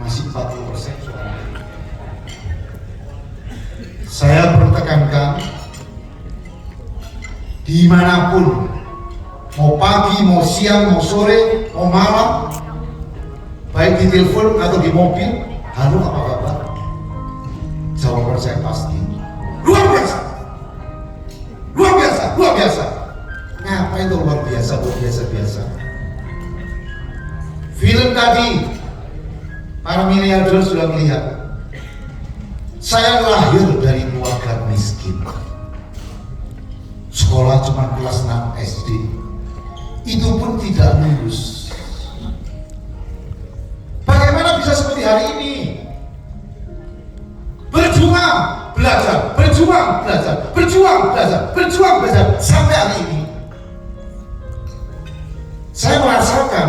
masih 40% suara. Saya perlu tekankan, dimanapun, mau pagi, mau siang, mau sore, mau malam, baik di telepon atau di mobil, halo apa kabar? Jawaban saya pasti luar biasa, luar biasa, luar biasa. Ngapain itu luar biasa, luar biasa? Film tadi, para miliarder sudah melihat. Saya lahir dari keluarga miskin. Sekolah cuma kelas 6 SD. Itu pun tidak lulus. Bagaimana bisa seperti hari ini? Berjuang, belajar, berjuang, belajar, berjuang, belajar, berjuang, belajar sampai hari ini. Saya merasakan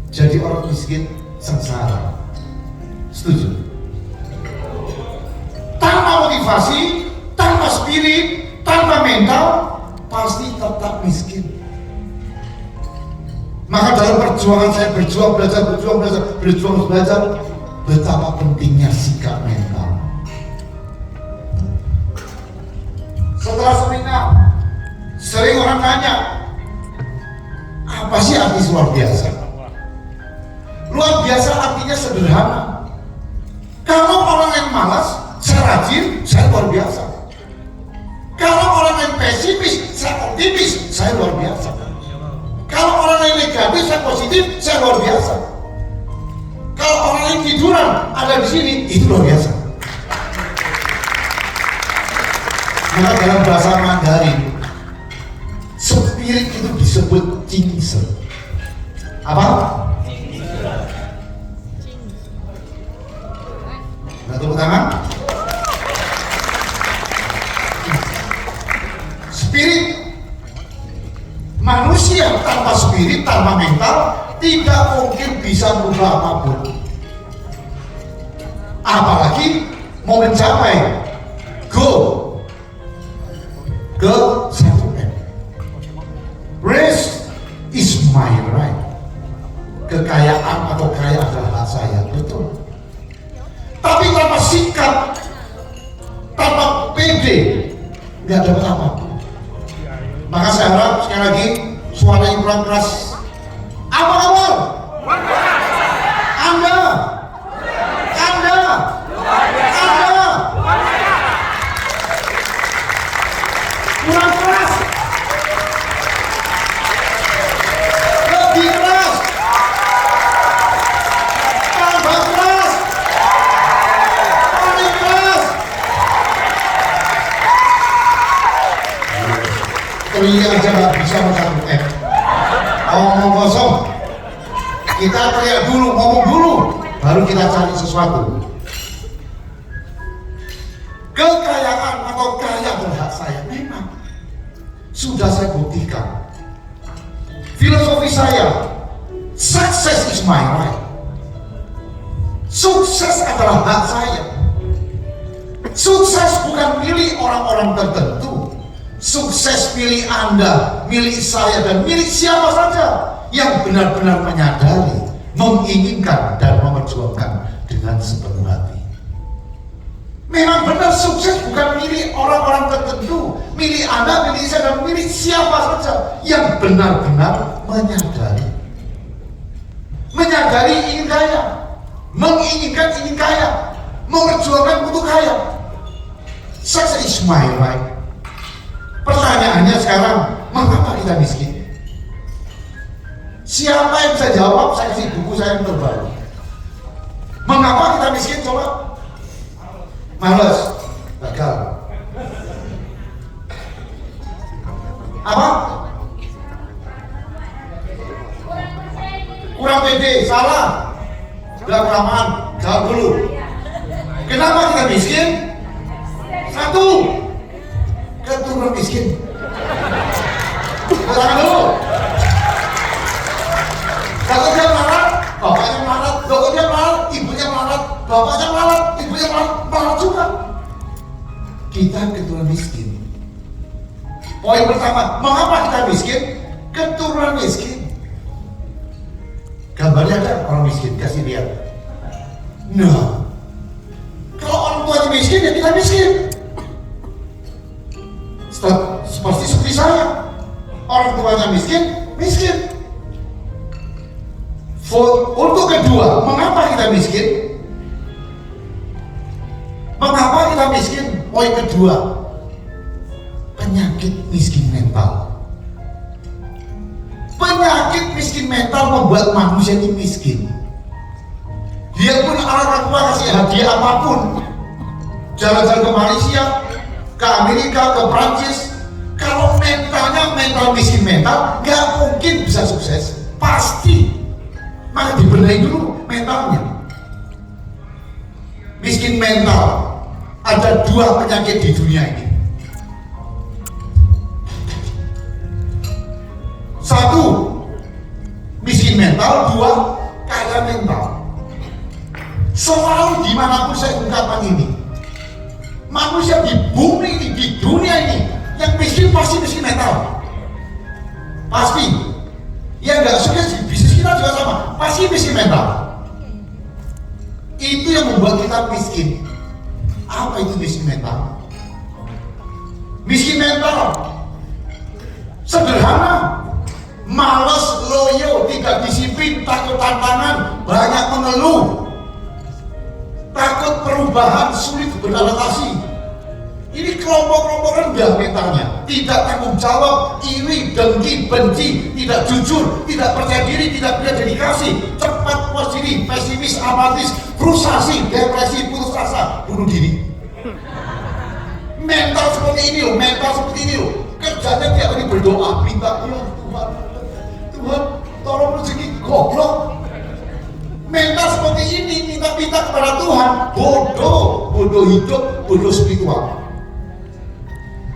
jadi orang miskin sengsara. Setuju? Tanpa motivasi, tanpa spirit, tanpa mental, pasti tetap miskin. Maka dalam perjuangan saya berjuang, belajar, berjuang, belajar, betapa pentingnya sikap mental. Setelah seminar, sering orang tanya, apa sih arti luar biasa? Luar biasa artinya sederhana. Kalau orang yang malas, saya rajin, saya luar biasa. Kalau orang yang pesimis, saya optimis, saya luar biasa. Kalau orang yang negatif, saya positif, saya luar biasa. Kalau orang yang tiduran ada di sini, itu luar biasa. Maka dalam bahasa Mandarin, spirit itu disebut jingse. Apa? Nah, tepuk tangan. Spirit. Manusia tanpa spirit, tanpa mental, tidak mungkin bisa merubah apapun. Apalagi mau mencapai goal ke 1M. Race is my right. Kekayaan atau kaya adalah hak saya, betul. Tapi tanpa sikap, tanpa pede, nggak dapat apa-apa. Maka saya harap sekali lagi suara yang kurang keras. Apa kabar? Anda kurang keras. Lebih keras. Tambah keras. Paling keras. Teriak aja nggak bisa macam ngomong kosong. Kita teriak dulu, ngomong dulu, baru kita cari sesuatu. Kekayaan atau kaya berhak saya, memang sudah saya buktikan. Filosofi saya, success is my right. Sukses adalah hak saya. Sukses bukan milik orang-orang tertentu. Sukses milik Anda, milik saya, dan milik siapa saja yang benar-benar menyadari, menginginkan, dan memperjuangkan dengan sepenuh hati. Memang benar, sukses bukan milik orang-orang tertentu, milik Anda, milik saya, dan milik siapa saja yang benar-benar menyadari ingin kaya, menginginkan ingin kaya, memperjuangkan untuk kaya. Success is my right. Pertanyaannya sekarang, mengapa kita miskin? Siapa yang bisa jawab? Saya kasih buku saya yang terbaru. Mengapa kita miskin? Coba. Males, gagal. Apa? Kurang pede, salah. Kelamaan, jawab dulu. Kenapa kita miskin? Satu, keturunan miskin. Tangan dulu. Kalau dia melarat, bapaknya melarat. Kalau dia melarat, ibunya melarat. Bapaknya melarat, ibunya melarat juga. Kita keturunan miskin. Poin pertama, mengapa kita miskin? Keturunan miskin. Gambarnya ada orang miskin, kasih lihat. Nah, kalau orang tuanya miskin ya kita miskin. Seperti saya, orang tuanya miskin. Untuk kedua, mengapa kita miskin? Poin kedua, penyakit miskin mental. Penyakit miskin mental membuat manusia ini miskin. Dia pun orang tua kasih hadiah apapun, jalan-jalan ke Malaysia, ke Amerika, ke Prancis, kalau mentalnya mental miskin mental, nggak mungkin bisa sukses, pasti. Maka dibenahi dulu mentalnya. Miskin mental, ada 2 penyakit di dunia ini. 1, miskin mental. 2, kaya mental. Selalu dimanapun saya ungkapkan ini, manusia di bumi ini, di dunia ini, yang miskin pasti miskin mental. Pasti. Yang nggak sukses di bisnis kita juga sama, pasti miskin mental. Itu yang membuat kita miskin. Apa itu miskin mental? Miskin mental sederhana, malas, loyo, tidak disiplin, takut tantangan, banyak mengeluh, takut perubahan, sulit beradaptasi. Ini kelompok-kelompok rendah mentalnya, tidak tanggung jawab, iri, dengki, benci, tidak jujur, tidak percaya diri, tidak punya dedikasi, cepat puas diri, pesimis, apatis, frustasi, depresi, putus asa, bunuh diri. Mental seperti ini loh, kerjanya tiap hari berdoa, minta ya Tuhan, tolong rezeki, goblok. Mental seperti ini, minta-minta kepada Tuhan, bodoh hidup, bodoh spiritual.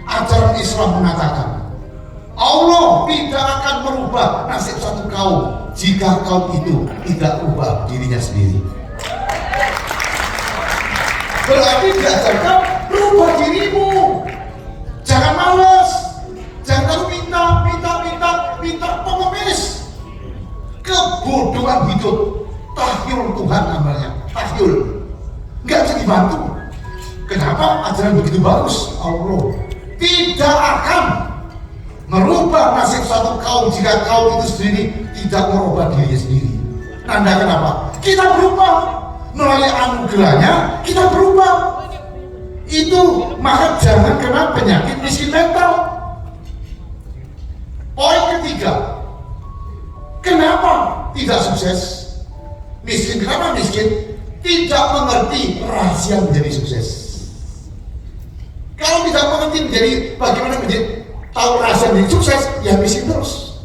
Ajaran Islam mengatakan Allah tidak akan merubah nasib satu kaum jika kaum itu tidak ubah dirinya sendiri. Berarti diajarkan rubah dirimu, jangan malas, jangan minta pengemis. Kebodohan hidup, tahyul Tuhan namanya, tahyul, nggak bisa dibantu. Kenapa ajaran begitu bagus? Allah tidak akan merubah nasib satu kaum jika kaum itu sendiri tidak merubah dirinya sendiri. Tanda kenapa? Kita berubah melalui anugerahnya, kita berubah. Itu maka jangan kena penyakit miskin mental. Poin ketiga, kenapa tidak sukses? Miskin, kenapa miskin? Tidak mengerti rahasia menjadi sukses. Kalau tidak mengerti bagaimana menjadi tahu rahasia menjadi sukses, ya miskin terus.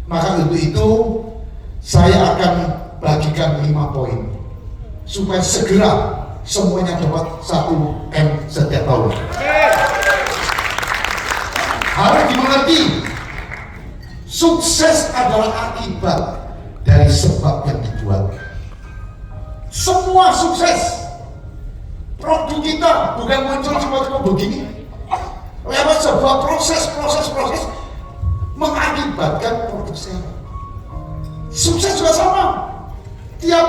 Maka untuk itu saya akan bagikan 5 poin supaya segera semuanya dapat 1 M setiap tahun. Harus dimengerti, sukses adalah akibat dari sebab yang dibuat. Semua sukses, produk kita bukan muncul cuma begini, lewat sebuah proses mengakibatkan produk sekarang. Sukses juga sama, tiap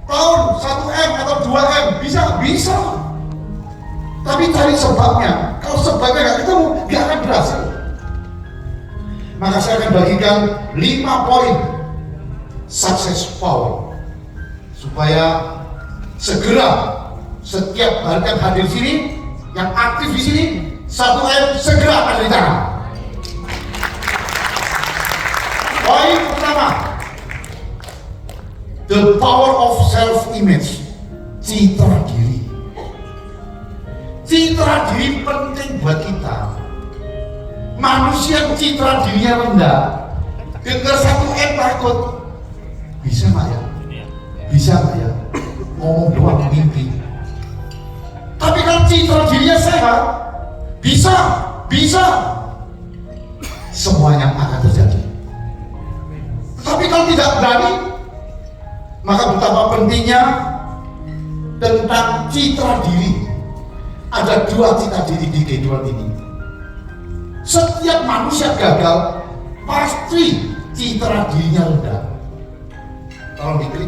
tahun 1 M atau 2 M bisa, tapi cari sebabnya. Kalau sebabnya nggak ketemu, nggak akan berhasil. Maka saya akan bagikan 5 poin success power supaya segera setiap bahkan hadir di sini, yang aktif di sini, 1 M segera ada di tangan. Poin pertama, the power of self-image, citra diri. Citra diri penting buat kita. Manusia citra dirinya rendah, dengar 1 M takut. Bisa nggak ya? Bisa nggak ya? Ngomong doang mimpi. Tapi kalau citra dirinya sehat, bisa, semuanya akan terjadi. Tapi kalau tidak berani, maka betapa pentingnya tentang citra diri. Ada 2 citra diri di kehidupan ini. Setiap manusia gagal pasti citra dirinya rendah. tolong diklik.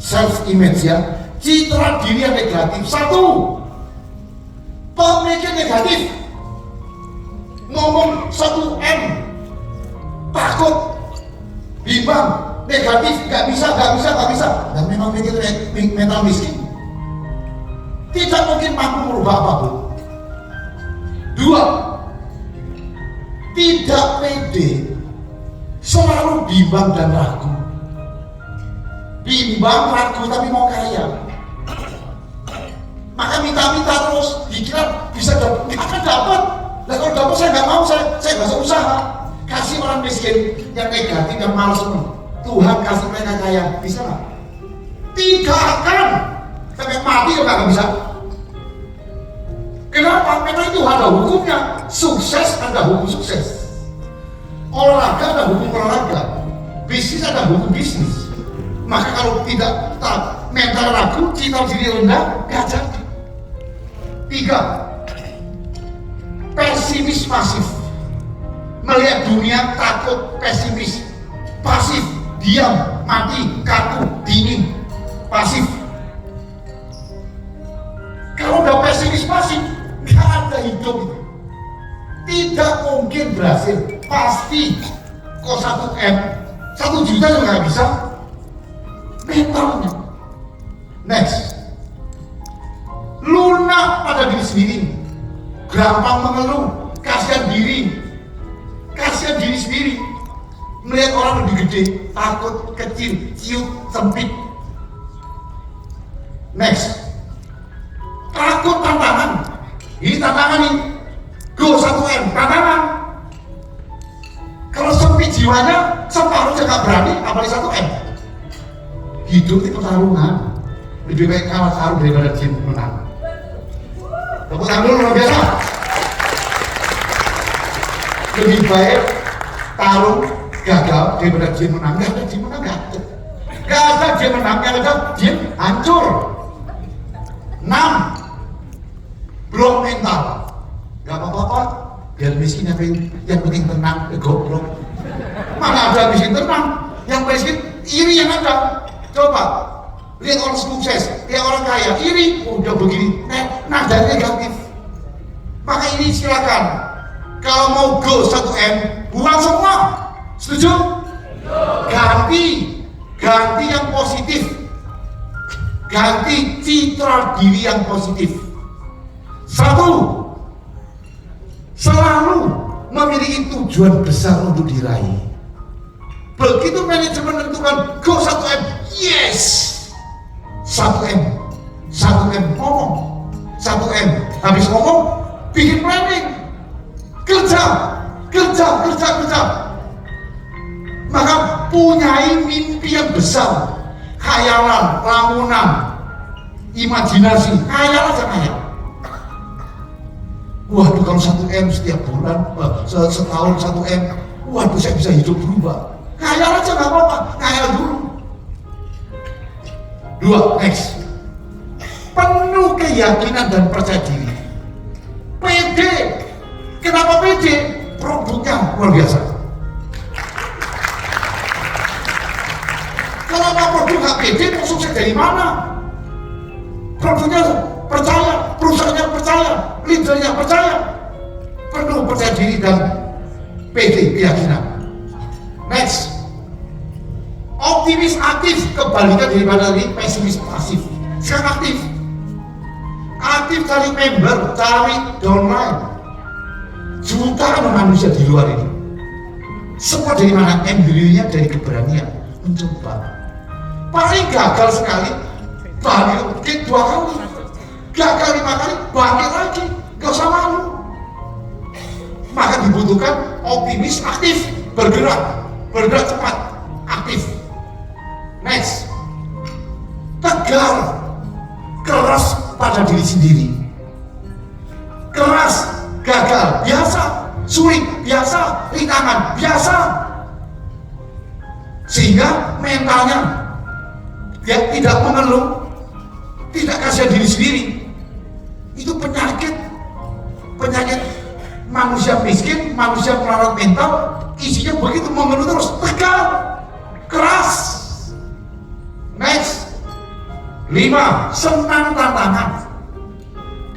Self image ya, citra diri yang negatif. Satu, pemikir negatif, ngomong 1M, takut, bimbang, negatif, gak bisa. Dan memang mikir mental miskin, tidak mungkin mampu merubah apapun. Dua, tidak pede, selalu bimbang dan ragu. Bimbang, ragu, tapi mau kaya, maka minta terus, dikira bisa dapat, akan dapat. Nah kalau dapat saya nggak mau, saya nggak usah usaha. Kasih orang miskin yang negatif, yang malas semua, Tuhan kasih mereka kaya, bisa nggak? Tidak akan, sampai mati juga nggak bisa. Kenapa? Memang itu ada hukumnya. Sukses ada hukum sukses, olahraga ada hukum olahraga, bisnis ada hukum bisnis. Maka kalau tidak mental ragu, citra diri rendah, gak jadi. Tiga, pesimis pasif, melihat dunia takut, pesimis, pasif, diam, mati, kaku, dingin, pasif. Kalau udah pesimis pasif, gak ada hidup itu. Tidak mungkin berhasil, pasti. Kok 1M, 1 juta juga gak bisa. Mentalnya. Next, lunak pada diri sendiri, gampang mengeluh, kasihan diri sendiri, melihat orang lebih gede, takut, kecil, ciut, sempit. Next, takut tantangan. Ini tantangan nih, go 1M, tantangan. Kalau sempit jiwanya, separuh jangan berani, apalagi 1M. Hidup itu pertarungan, lebih baik kalah taruh daripada jin menang. Tepuk tangan dulu, luar biasa. Lebih baik taruh gagal daripada jin menang. Gak ada jin menang, gak ada jin menang, yang ada jin hancur. 6, blok mental. Gak apa-apa, biar miskin yang penting tenang, goblok. Mana ada miskin tenang, yang miskin iri yang ada. Coba lihat orang sukses, lihat orang kaya, iri, udah begini, nadanya negatif. Maka ini silakan, kalau mau go 1M, buang semua. Setuju? Ganti yang positif, ganti citra diri yang positif. 1, selalu memiliki tujuan besar untuk diraih. Begitu manajemen menentukan go 1M, yes, 1M ngomong, 1M habis ngomong, bikin planning, kerja, maka punyai mimpi yang besar, khayalan, lamunan, imajinasi, khayal aja khayal. Waduh, kalau 1M setiap bulan, setahun 1M, waduh saya bisa hidup berubah. Khayal aja nggak apa-apa, khayal dulu. 2, next, penuh keyakinan dan percaya diri. Pede. Kenapa pede? Produknya luar biasa. Kalau produk nggak pede, mau sukses dari mana? Produknya percaya, perusahaannya percaya, leadernya percaya. Penuh percaya diri dan pede, keyakinan. Next, optimis aktif, kebalikan daripada pesimis pasif. Sekarang aktif cari member, cari downline. Jutaan manusia di luar ini, semua dari mana? Embrionya dari keberanian mencoba. Paling gagal sekali, bangkit 2 kali, gagal 5 kali, bangkit lagi, gak usah malu. Maka dibutuhkan optimis aktif, bergerak cepat, aktif. Next, tegar, keras pada diri sendiri. Keras, gagal, biasa. Sulit, biasa. Rintangan, biasa. Sehingga mentalnya dia tidak mengeluh, tidak kasihan diri sendiri. Itu penyakit manusia miskin, manusia melarat mental, isinya begitu mengeluh terus, tegar, keras. 5. Senang tantangan.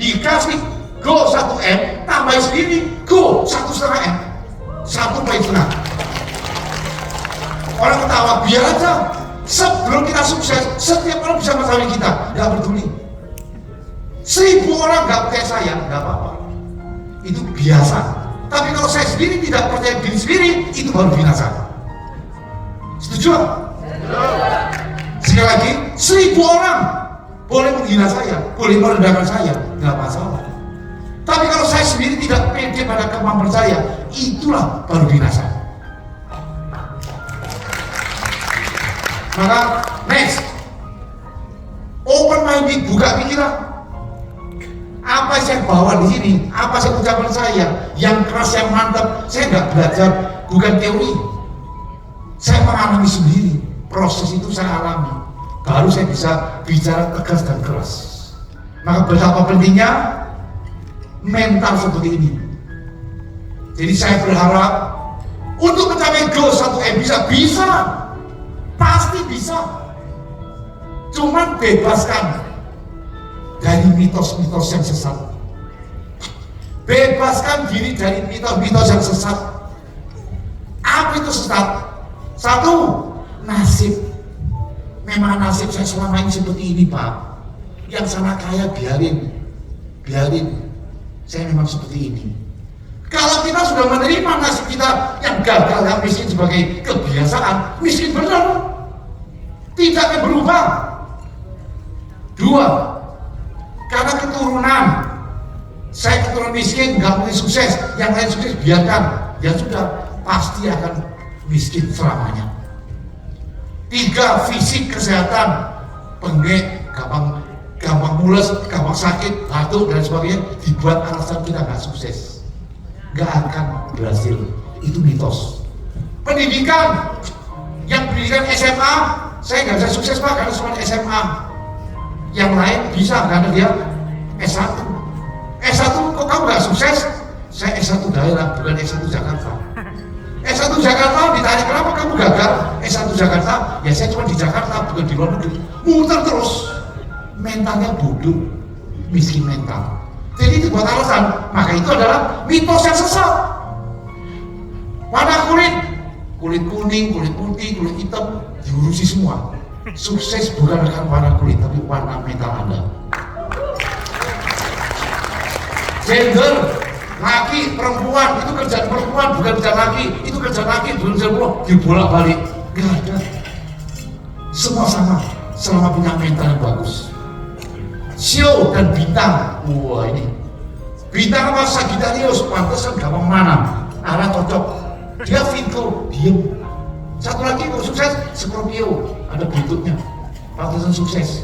Dikasih go 1M, tambah sendiri go 1,5M, 1,5. Orang ketawa, biar aja. Sebelum kita sukses, setiap orang bisa masalah kita, nggak peduli. 1000 orang nggak percaya saya, nggak apa-apa. Itu biasa. Tapi kalau saya sendiri tidak percaya diri sendiri, itu baru binasa. Setuju? Sekali lagi, 1000 orang boleh menghina saya, boleh merendahkan saya, nggak masalah. Tapi kalau saya sendiri tidak pede pada kemampuan saya, itulah baru binasa. Maka next, open minded, buka pikiran. Apa yang saya bawa di sini, apa yang ucapan saya, yang keras, yang mantap, saya nggak belajar, bukan teori. Saya mengalami sendiri, proses itu saya alami. Baru saya bisa bicara tegas dan keras. Maka betapa pentingnya mental seperti ini. Jadi saya berharap untuk mencapai goal 1M bisa, pasti bisa. Cuman bebaskan dari mitos-mitos yang sesat. Bebaskan diri dari mitos-mitos yang sesat. Apa itu sesat? 1, nasib. Memang nasib saya selama ini seperti ini, Pak. Yang sana kaya biarin. Saya memang seperti ini. Kalau kita sudah menerima nasib kita yang gagal, yang miskin sebagai kebiasaan, miskin benar, tidak akan berubah. 2, karena keturunan, saya keturunan miskin, nggak mungkin sukses, yang lain sukses biarkan, ya sudah, pasti akan miskin selamanya. 3, fisik, kesehatan, pengek, gampang mules, gampang sakit, batuk dan sebagainya, dibuat alasan kita nggak sukses, nggak akan berhasil. Itu mitos. Pendidikan, yang pendidikan SMA, saya nggak bisa sukses Pak karena cuma SMA. Yang lain bisa karena dia S1. S1 kok kamu nggak sukses? Saya S1 daerah, bukan S1 Jakarta. S1 Jakarta ditanya kenapa kamu gagal? S1 Jakarta, ya saya cuma di Jakarta, bukan di luar negeri. Muter terus. Mentalnya bodoh, miskin mental. Jadi itu buat alasan. Maka itu adalah mitos yang sesat. Warna kulit kuning, kulit putih, kulit hitam diurusi semua. Sukses bukan dengan warna kulit, tapi warna mental Anda. Gender, laki, perempuan, itu kerjaan perempuan, bukan kerjaan laki. Itu kerjaan laki, bukan kerjaan perempuan, dibolak-balik. Gak ada. Semua sama, selama punya mental yang bagus. Sio dan bintang, wah ini bintang apa? Sagittarius, pantesan gampang mana, arah cocok. Dia Virgo, diem. Satu lagi kalau sukses, Scorpio, ada bentuknya, pantesan sukses.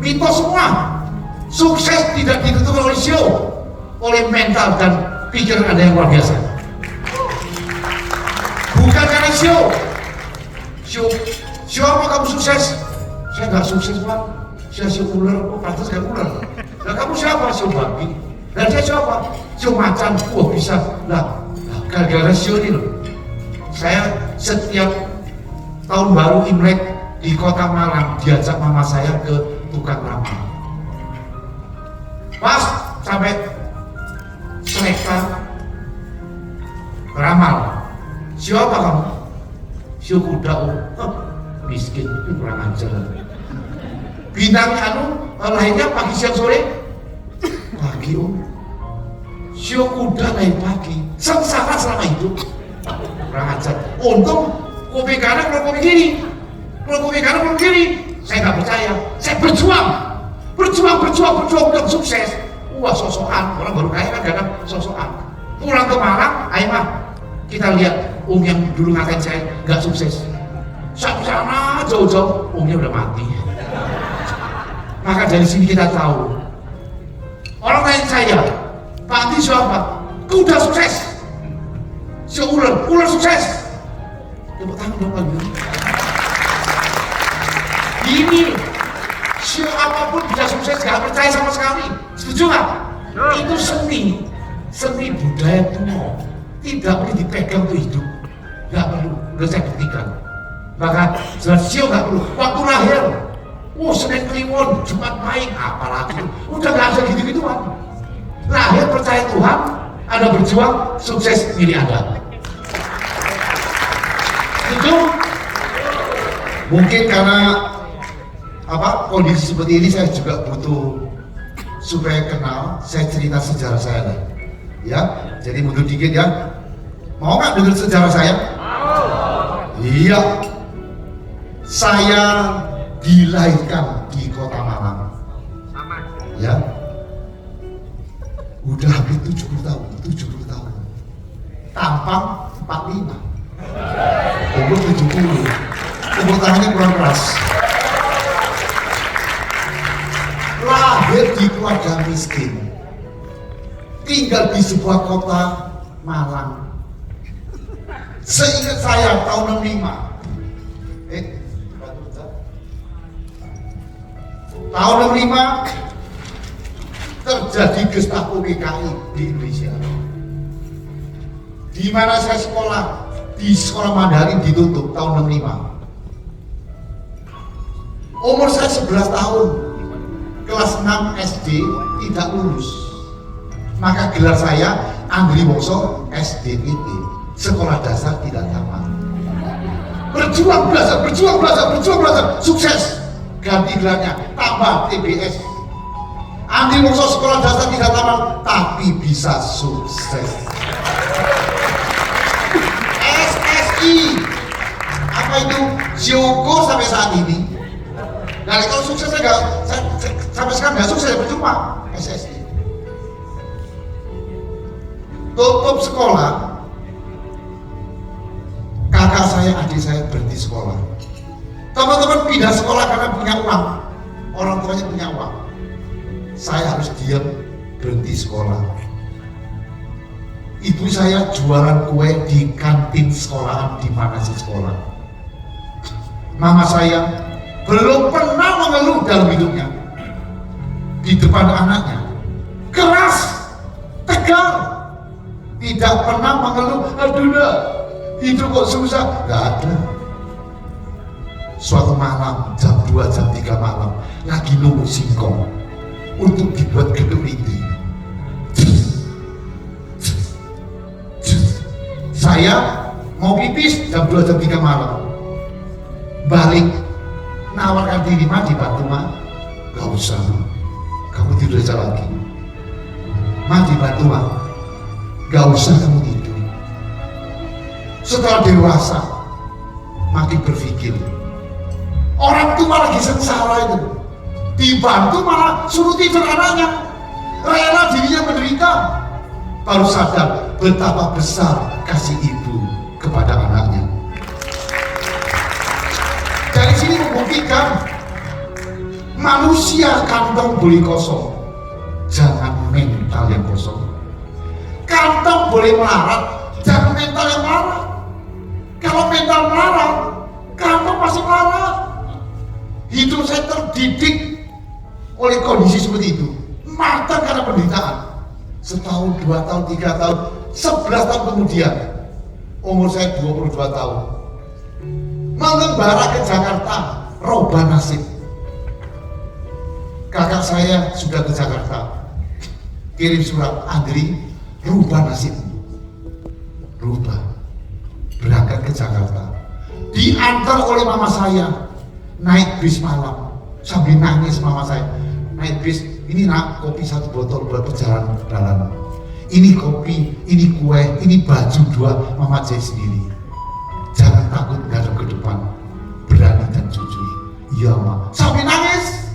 Mitos semua. Sukses tidak ditentukan oleh Sio, oleh mental dan pikiran Anda yang luar biasa. Bukan karena Sio apa kamu sukses? Saya nggak sukses Pak. Saya sio ular, oh pantas kayak ular. Nah kamu siapa? Sio babi. Dan dia siapa? Sio macan. Wah bisa. Nah gara-gara sio ini loh. Saya setiap tahun baru Imlek di kota Malang diajak mama saya ke tukang ramal. Pas sampai seleka ramal. Sio apa kamu? Sio kuda. Oh miskin, itu kurang ajar. Bintangnya lahirnya pagi siang sore, pagi Sio kuda lahir pagi, sengsara selama hidup, kurang ajar. Untung kopi kanan kalau kopi kiri, saya nggak percaya. Saya berjuang untuk sukses. Wah sosokan, orang baru kaya kan kadang sosokan. Pulang ke Malang, ayo mah kita lihat yang dulu ngatain saya nggak sukses. Sampai sana jauh-jauh, umnya udah mati. Maka dari sini kita tahu. Orang lain saya, Pak Andi siapa? Kuda sukses. Sio ular sukses. Tepuk tangan dong lagi. Ini sio apapun bisa sukses, gak percaya sama sekali. Setuju nggak? Itu seni budaya kuno. Tidak boleh dipegang untuk hidup. Gak perlu, udah saya buktikan. Maka jelas sio gak perlu. Waktu lahir Senin Kliwon, Jumat Pahing, apalagi udah nggak ada gitu-gituan. Lahir percaya Tuhan, Anda berjuang, sukses milih Anda. Itu mungkin karena kondisi seperti ini saya juga butuh supaya kenal. Saya cerita sejarah saya nih, ya. Jadi mundur dikit ya. Mau nggak dengar sejarah saya? Iya. Saya dilahirkan di Kota Malang. Ya. Udah hampir 70 tahun. Tampang 45. Umur 70. Umur tangannya kurang keras. Lahir di keluarga miskin. Tinggal di sebuah kota Malang. Seingat saya tahun 65. Tahun 65 terjadi Gestapo PKI di Indonesia. Di mana saya sekolah, di sekolah Mandarin ditutup tahun 65. Umur saya 11 tahun, kelas 6 SD tidak lulus. Maka gelar saya Andri Wongso SDPT, sekolah dasar tidak tamat. Berjuang belajar, sukses. Ganti gelarnya, tambah TBS. Andri Wongso sekolah dasar tidak tamat, tapi bisa sukses. SSI, apa itu? Syukur sampai saat ini. Nah, kalau sukses saya sampai sekarang nggak sukses, percuma. SSI. Tutup sekolah, kakak saya, adik saya berhenti sekolah. Teman-teman pindah sekolah karena punya uang, orang tuanya punya uang. Saya harus diam, berhenti sekolah. Ibu saya jualan kue di kantin sekolahan di mana sih sekolah. Mama saya belum pernah mengeluh dalam hidupnya. Di depan anaknya, keras, tegar, tidak pernah mengeluh. Aduh, hidup kok susah, nggak ada. Suatu malam jam 2, jam 3 malam lagi nunggu singkong untuk dibuat gedung ini. Saya mau pipis jam 2, jam 3 malam. Balik nawarkan diri, mandi bantu mah. Gak usah, kamu tidur aja lagi. Mandi bantu mah. Gak usah kamu tidur. Setelah dewasa makin berpikir, orang tua lagi sengsara itu, dibantu malah suruh tidur anaknya, rela dirinya menderita. Baru sadar betapa besar kasih ibu kepada anaknya. Dari sini membuktikan manusia kantong boleh kosong, jangan mental yang kosong. Kantong boleh melarat, jangan mental yang melarat. Kalau mental melarat, kantong masih melarat. Hidup saya terdidik oleh kondisi seperti itu. Matang karena penderitaan. Setahun, 2 tahun, 3 tahun, 11 tahun kemudian, umur saya 22 tahun, mengembara ke Jakarta, robah nasib. Kakak saya sudah ke Jakarta, kirim surat, Andri, rubah nasib, rubah, berangkat ke Jakarta, diantar oleh mama saya, naik bis malam, sambil nangis mama saya, naik bis, ini nak, kopi 1 botol buat perjalanan dalam, ini kopi, ini kue, ini baju 2, mama jahit sendiri, jangan takut ngadep ke depan, berani dan jujur. Iya ma, sambil nangis,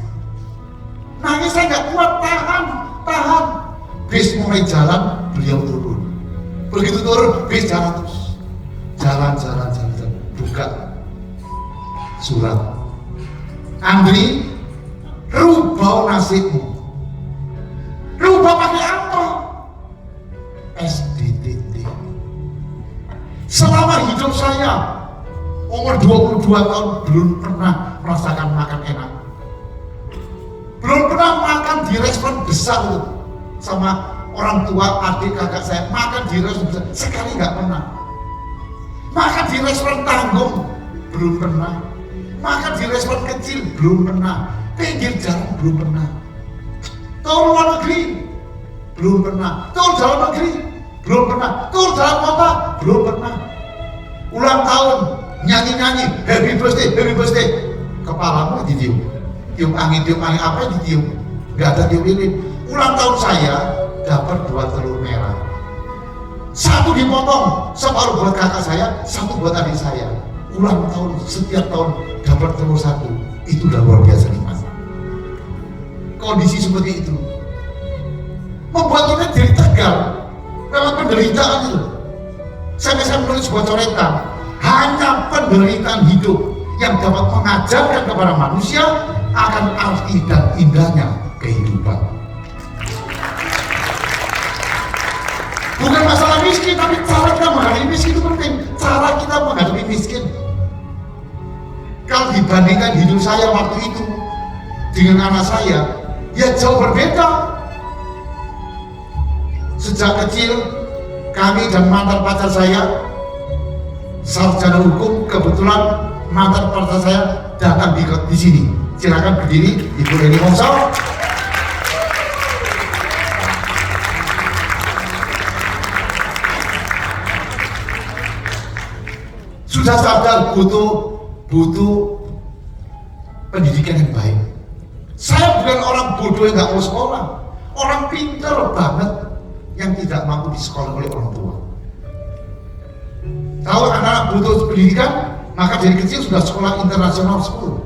saya gak kuat, tahan, bis mulai jalan, beliau turun, begitu turun, bis jalan terus, jalan, buka surat, Andri, rubah nasibmu. Rubah pakai apa? SDTT. Selama hidup saya umur 22 tahun belum pernah merasakan makan enak, belum pernah makan di restoran besar itu sama orang tua, adik, kakak saya, makan di restoran besar sekali nggak pernah. Makan di restoran tanggung belum pernah. Maka di restoran kecil belum pernah, pinggir jalan belum pernah, tahun luar negeri belum pernah, tahun dalam negeri belum pernah, tahun dalam kota belum pernah. Ulang tahun nyanyi-nyanyi happy birthday, kepalamu ditiup, tiup angin apa yang ditiup, nggak ada tiup lilin. Ulang tahun saya dapat 2 telur merah, 1 dipotong, separuh buat kakak saya, 1 buat adik saya. Ulang tahun setiap tahun dapat telur 1, itu udah luar biasa nih Mas. Kondisi seperti itu membuat kita jadi tegar, lewat penderitaan itu. Sampai saya menulis sebuah coretan, hanya penderitaan hidup yang dapat mengajarkan kepada manusia akan arti dan indahnya kehidupan. Bukan masalah miskin, tapi cara kita menghadapi miskin itu penting. Cara kita menghadapi miskin. Kalau dibandingkan hidup saya waktu itu dengan anak saya, ya jauh berbeda. Sejak kecil, kami dan mantan pacar saya, sarjana hukum, kebetulan mantan pacar saya datang di sini. Silakan berdiri, Ibu Leni Mongso. Sudah sadar butuh pendidikan yang baik. Saya bukan orang bodoh yang nggak mau sekolah, orang pintar banget yang tidak mampu disekolah oleh orang tua. Tahu anak-anak butuh pendidikan, maka dari kecil sudah sekolah internasional school.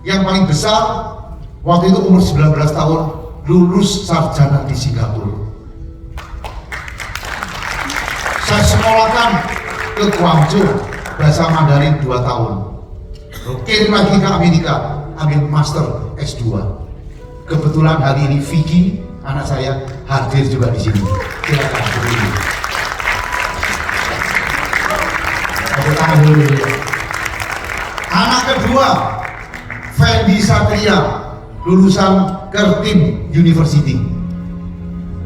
Yang paling besar waktu itu umur 19 tahun lulus sarjana di Singapura. Saya sekolahkan ke Guangzhou bahasa Mandarin 2 tahun. Kirim lagi ke Amerika, ambil master S2. Kebetulan hari ini Vicky, anak saya, hadir juga di sini. Silakan berdiri. Tepuk tangan dulu. Anak kedua, Fendi Satria, lulusan Curtin University.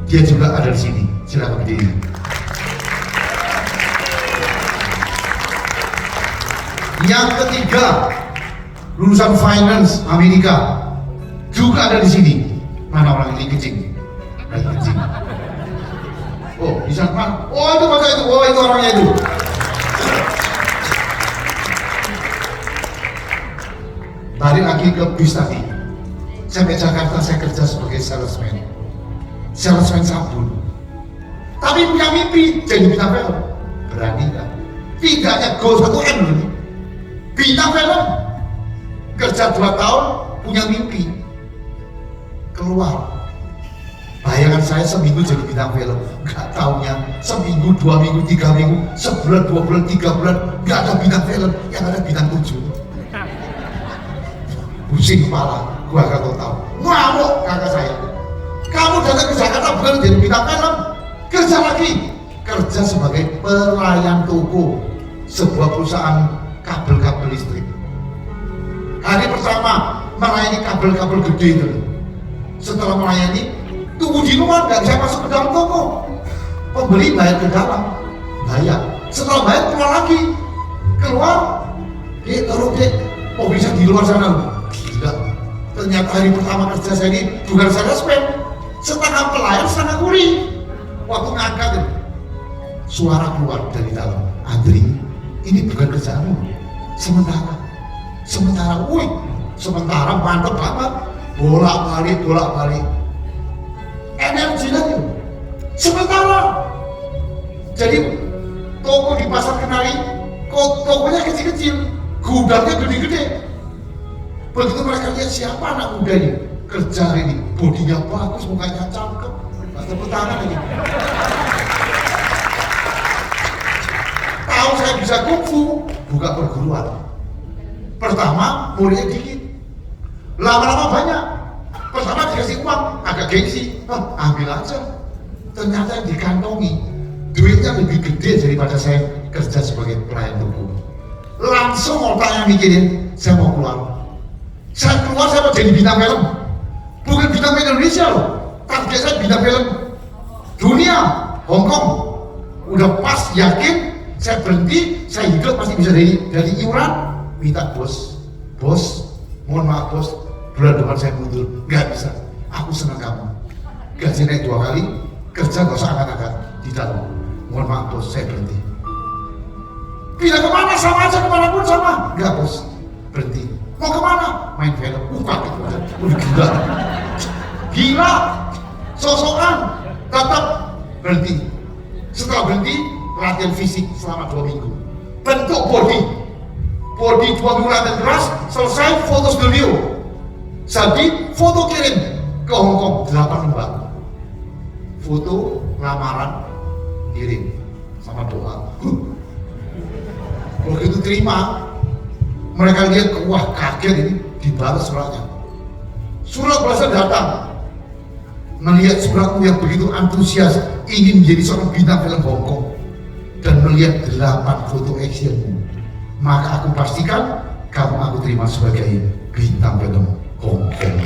Dia juga ada di sini. Silakan berdiri. Yang ketiga, lulusan Finance Amerika, juga ada di sini. Mana orang ini kecil? Lagi kecil. Oh, di sana. Oh, itu maka itu. Oh, itu orangnya itu. Balik lagi ke bis tadi. Sampai Jakarta saya kerja sebagai salesman sabun. Tapi punya mimpi jadi bintang film. Berani nggak? Tidaknya goal 1M loh. Bintang film. Kerja 2 tahun punya mimpi. Keluar. Bayangan saya seminggu jadi bintang film. Nggak taunya seminggu, 2 minggu, 3 minggu, sebulan, 2 bulan, 3 bulan nggak ada bintang film. Yang ada bintang 7. Pusing kepala, gua gak tahu. Ngamuk kakak saya. Kamu datang ke Jakarta bukan jadi bintang film, kerja lagi. Kerja sebagai pelayan toko sebuah perusahaan kabel-kabel listrik. Hari pertama melayani kabel-kabel gede itu. Setelah melayani, tunggu di luar, nggak bisa masuk ke dalam toko. Pembeli bayar ke dalam, bayar. Setelah bayar keluar lagi, taruh dek, oh bisa di luar sana. Gila, ternyata hari pertama kerja saya ini bukan saya spend, setengah pelayan, setengah kuri. Waktu ngangkat, suara keluar dari dalam, Andri, ini bukan kerjaanmu. Sementara, sementara mantep banget, bolak-balik. Energi lagi. Sementara. Jadi toko di pasar Kenari, tokonya kecil-kecil, gudangnya gede-gede. Begitu mereka lihat siapa anak muda ini kerja hari ini, bodinya bagus, mukanya cakep, tepuk tangan lagi. Tahu saya bisa kungfu, buka perguruan. Pertama muridnya dikit, lama-lama banyak. Pertama dikasih uang, agak gengsi, ambil aja. Ternyata yang dikantongi duitnya lebih gede daripada saya kerja sebagai pelayan toko. Langsung otaknya mikirin, saya mau keluar. Saya mau jadi bintang film, bukan bintang film Indonesia loh. Target saya bintang film dunia, Hongkong. Udah pas yakin, saya berhenti, saya hidup pasti bisa dari iuran, minta bos bos, mohon maaf bos, bulan depan saya mundur. Nggak bisa, aku senang kamu. Gaji naik 2 kali, kerja nggak usah angkat-angkat di dalam. Mohon maaf bos, saya berhenti. Pindah kemana? Sama aja, kemanapun sama. Nggak bos, berhenti. Mau kemana? Main film. Kaget aja. Udah gila. Gila. Sosokan. Tetap berhenti. Setelah berhenti, latihan fisik selama 2 minggu. Bentuk body 2 minggu latihan keras, selesai foto studio. Jadi foto kirim ke Hongkong 8 lembar. Foto lamaran kirim sama doa. Begitu terima, mereka lihat, wah kaget ini, dibalas suratnya. Surat berasal datang, melihat suratku yang begitu antusias ingin menjadi seorang bintang film Hongkong dan melihat 8 foto actionmu, maka aku pastikan kamu aku terima sebagai bintang film Hongkong.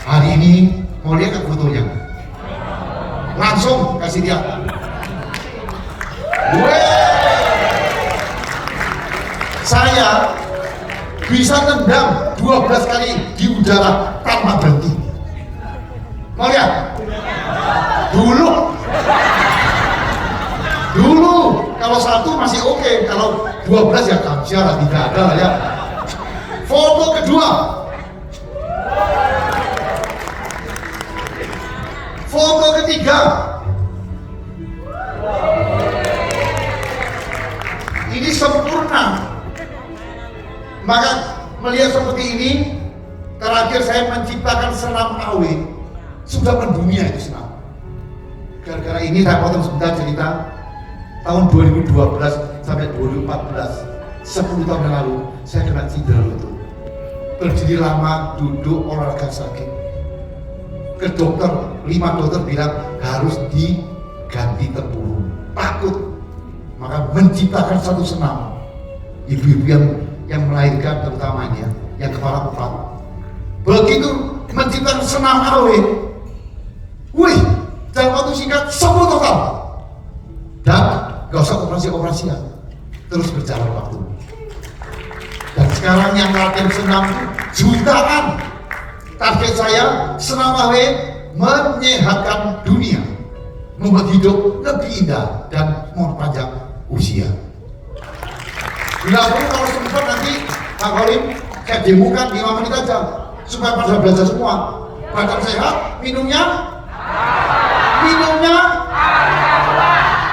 Hari ini mau lihat fotonya, langsung kasih dia. Saya bisa nendang 12 kali di udara tanpa berhenti. Mau lihat? Dulu kalau 1 masih oke, kalau 12 ya kamsial, tidak ada lah ya. Foto kedua, foto ketiga. Ini sempurna. Maka melihat seperti ini, terakhir saya menciptakan senam AW. Sudah mendunia itu senam. Gara-gara ini saya potong sebentar cerita. Tahun 2012 sampai 2014, 10 tahun yang lalu, saya kena cedera lutut. Berdiri lama, duduk, olahraga sakit. Ke dokter, 5 dokter bilang harus diganti tempurung. Takut. Maka menciptakan satu senam. Ibu-ibu yang melahirkan terutamanya, yang kepala 4. Begitu menciptakan senam AW, wih, dalam waktu singkat sembuh total. Dan gak usah operasi-operasian, terus berjalan waktu. Dan sekarang yang latihan senam jutaan. Target saya, senam AW menyehatkan dunia, membuat hidup lebih indah dan memperpanjang usia. Bila perlu kalau sempat nanti Pak Kolim saya demokan 5 menit aja supaya pada belajar semua. Badan sehat, minumnya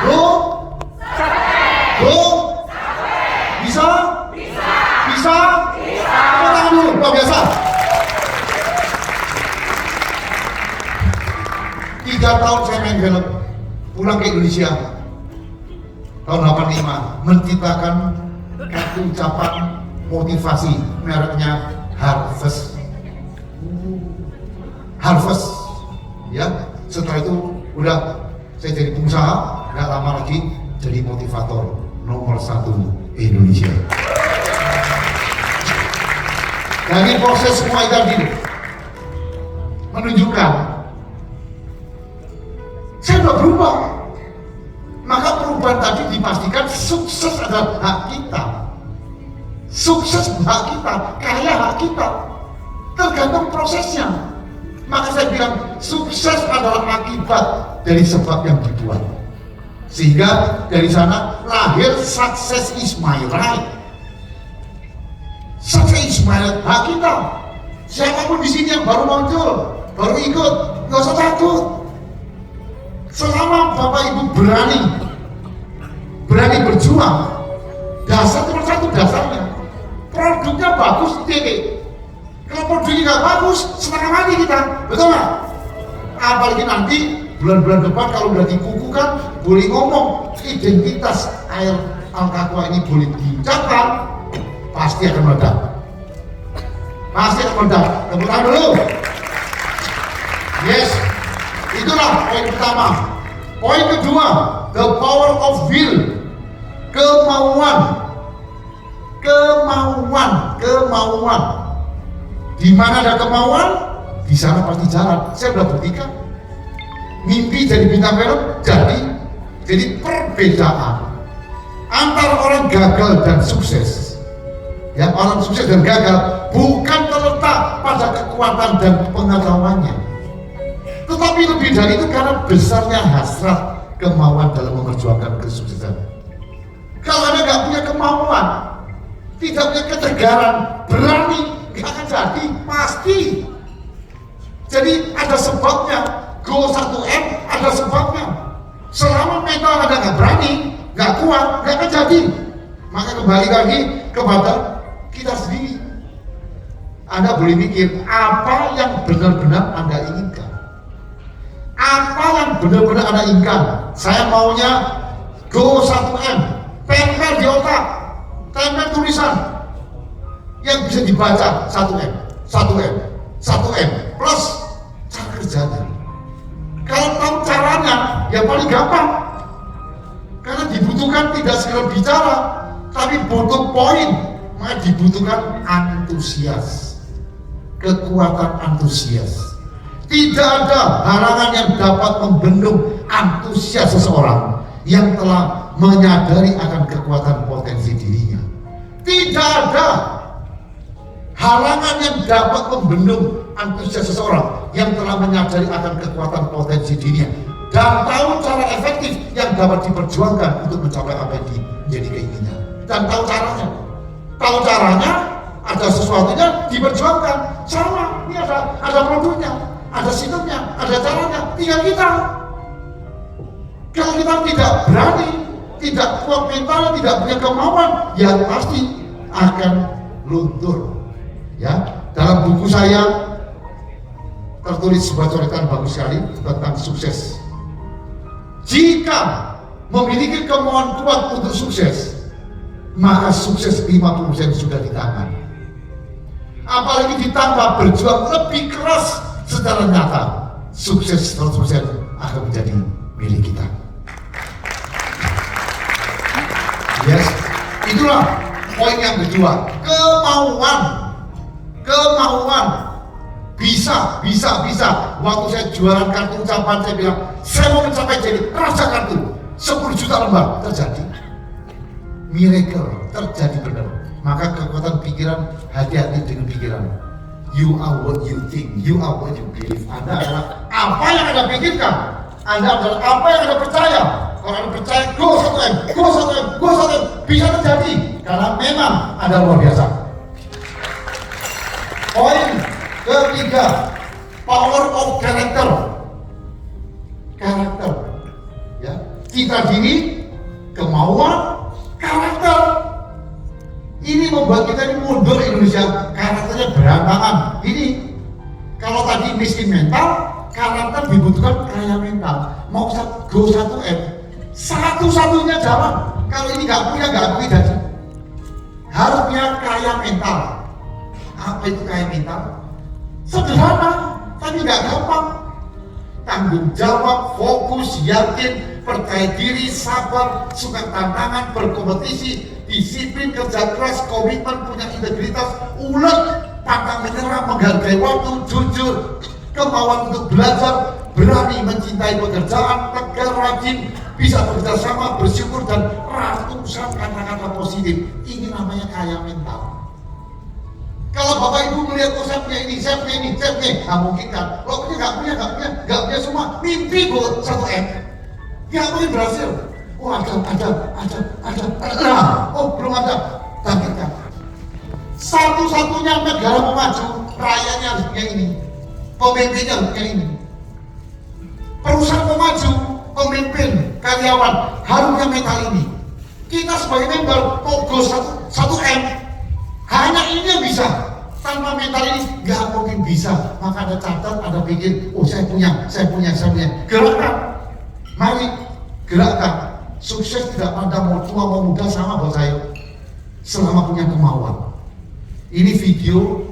Go bisa tangan dulu, luar biasa. 3 tahun saya main film, pulang ke Indonesia tahun 85, menciptakan kartu ucapan motivasi, mereknya Harvest ya. Setelah itu udah saya jadi pengusaha, nggak lama lagi jadi motivator nomor 1 Indonesia. Dari proses semua itu tadi menunjukkan saya sudah berubah. Maka perubahan tadi dipastikan sukses adalah hak kita. Sukses hak kita, kaya hak kita. Tergantung prosesnya. Maka saya bilang sukses adalah akibat dari sebab yang dibuat. Sehingga dari sana lahir success is my right. Success is my right, hak kita. Siapapun di sini yang baru muncul, baru ikut, nggak usah takut. Selama Bapak Ibu berani berjuang, dasar cuma satu dasarnya, produknya bagus, titik. Kalau produknya nggak bagus, setengah mati kita, betul nggak? Apalagi nanti bulan-bulan depan kalau udah dikukuhkan, boleh ngomong identitas air Al-Qaqwa ini boleh diucapkan, pasti akan meledak. Tepuk tangan dulu. Yes. Itulah poin pertama. Poin kedua, the power of will. Kemauan. Di mana ada kemauan, di sana pasti jalan. Saya sudah buktikan. Mimpi jadi bintang film, jadi perbedaan antara orang gagal dan sukses. Ya, orang sukses dan gagal bukan terletak pada kekuatan dan pengetahuannya, tetapi lebih dari itu karena besarnya hasrat kemauan dalam memperjuangkan kesuksesan. Kalau Anda nggak punya kemauan, tidak punya ketegaran, berani, nggak akan jadi, pasti. Jadi ada sebabnya, Go 1M ada sebabnya. Selama mental Anda nggak berani, nggak kuat, nggak akan jadi. Maka kembali lagi kepada kita sendiri. Anda boleh mikir apa yang benar-benar Anda inginkan. Apa yang benar-benar Anda inginkan. Saya maunya Go 1M, tempel di otak, tempel tulisan yang bisa dibaca 1M, 1M, 1M plus cara kerjanya. Kalau tahu caranya, ya paling gampang. Karena dibutuhkan tidak sekedar bicara, tapi butuh poin. Maka dibutuhkan antusias, kekuatan antusias. Tidak ada halangan yang dapat membendung antusias seseorang yang telah menyadari akan kekuatan potensi dirinya. Tidak ada halangan yang dapat membendung antusias seseorang yang telah menyadari akan kekuatan potensi dirinya dan tahu cara efektif yang dapat diperjuangkan untuk mencapai apa yang menjadi keinginan, dan tahu caranya. Tahu caranya, ada sesuatunya diperjuangkan. Sama, ini ada produknya, ada sistemnya, ada caranya, tinggal kita. Kalau kita tidak berani, tidak kuat mental, tidak punya kemauan, ya pasti akan luntur. Ya, dalam buku saya tertulis sebuah coretan bagus sekali tentang sukses. Jika memiliki kemauan kuat untuk sukses, maka sukses 50% sudah di tangan. Apalagi ditambah berjuang lebih keras secara nyata, sukses 100% akan menjadi milik kita. Yes, itulah poin yang kedua, kemauan. Bisa. Waktu saya jualan kartu ucapan, saya bilang, saya mau mencapai jadi raja kartu 10 juta lembar, terjadi. Miracle, terjadi benar. Maka kekuatan pikiran, hati-hati dengan pikiran. You are what you think, you are what you believe. Anda adalah apa yang Anda pikirkan, Anda adalah apa yang Anda percaya. Kalau Anda percaya, Go 1M, bisa terjadi. Karena memang Anda luar biasa. Poin ketiga, power of character. Karakter, ya, citra diri, kemauan, karakter. Ini membuat kita ini mundur Indonesia, karakternya berantakan. Ini kalau tadi miskin mental, karakter dibutuhkan kaya mental. Mau Go 1M, satu-satunya jalan. Kalau ini nggak punya jadi. Harus punya kaya mental. Apa itu kaya mental? Sederhana, tapi nggak gampang. Tanggung jawab, fokus, yakin, percaya diri, sabar, suka tantangan, berkompetisi, disiplin, kerja keras, komitmen, punya integritas, ulet, pantang menyerah, menghargai waktu, jujur, kemauan untuk belajar, berani mencintai pekerjaan, tegar, rajin, bisa bekerja sama, bersyukur, dan ratusan kata-kata positif. Ini namanya kaya mental. Kalau Bapak Ibu melihat, oh saya punya ini, nah mungkin kan, kalau punya nggak punya semua, mimpi Go 1M, nggak mungkin berhasil. Oh ada, nah, oh belum ada, bangkitkan. Satu-satunya negara mau maju, rakyatnya harus punya ini, pemimpinnya harus punya ini. Perusahaan mau maju, pemimpin, karyawan harus punya mental ini. Kita sebagai member, Go 1M, hanya ini yang bisa. Tanpa mental ini nggak mungkin bisa. Maka ada catat, ada pikir, oh saya punya. Gerakkan, mari gerakkan. Sukses tidak pandang mau tua mau muda, sama buat saya. Selama punya kemauan. Ini video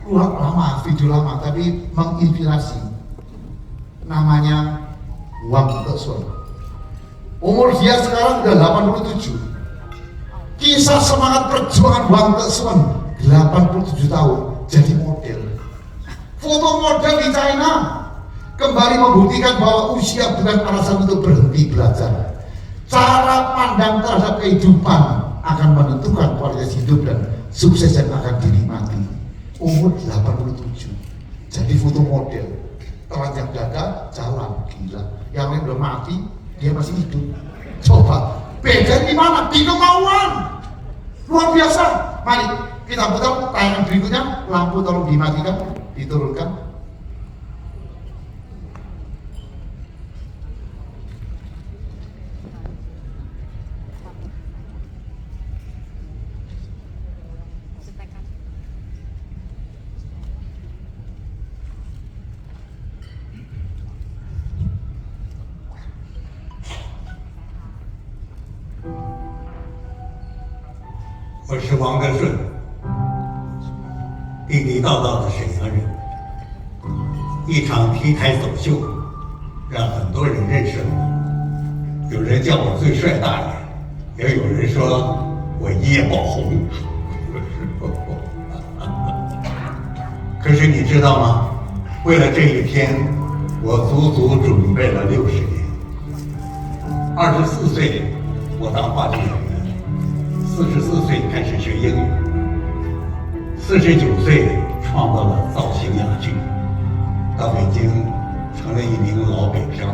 lama, tapi menginspirasi. Namanya Wang Tse. Umur dia sekarang udah 87. Kisah semangat perjuangan Wang Tse 87 tahun jadi model. Foto model di China kembali membuktikan bahwa usia bukan alasan untuk berhenti belajar. Cara pandang terhadap kehidupan akan menentukan kualitas hidup dan sukses yang akan dinikmati. Umur 87, jadi foto model, telanjang dada, jalan, gila. Yang lain udah mati, dia masih hidup. Coba, beda di mana? Di kemauan. Luar biasa. Mari kita putar tayangan berikutnya. Lampu tolong dimatikan, diturunkan.我是王德顺，地地道道的沈阳人。一场 T 台走秀，让很多人认识了我。有人叫我最帅大爷，也有人说我一夜爆红。可是你知道吗？为了这一天，我足足准备了60年。24岁，我当话剧演员。44岁开始学英语，49岁创造了造型哑剧，到北京成了一名老北漂，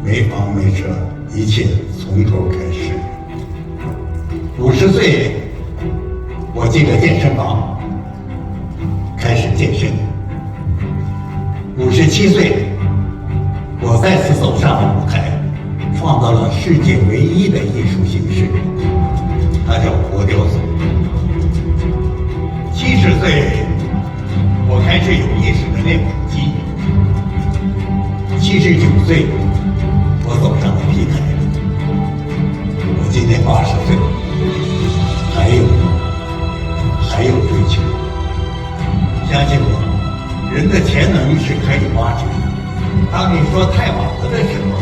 没房没车，一切从头开始。50岁，我进了健身房，开始健身。57岁，我再次走上了舞台，创造了世界唯一的艺术形式。它叫活雕塑。70岁，我开始有意识的练腹肌。79岁，我走上了 T 台。我今年80岁，还有追求。相信我，人的潜能是可以挖掘的。当你说太晚了的时候，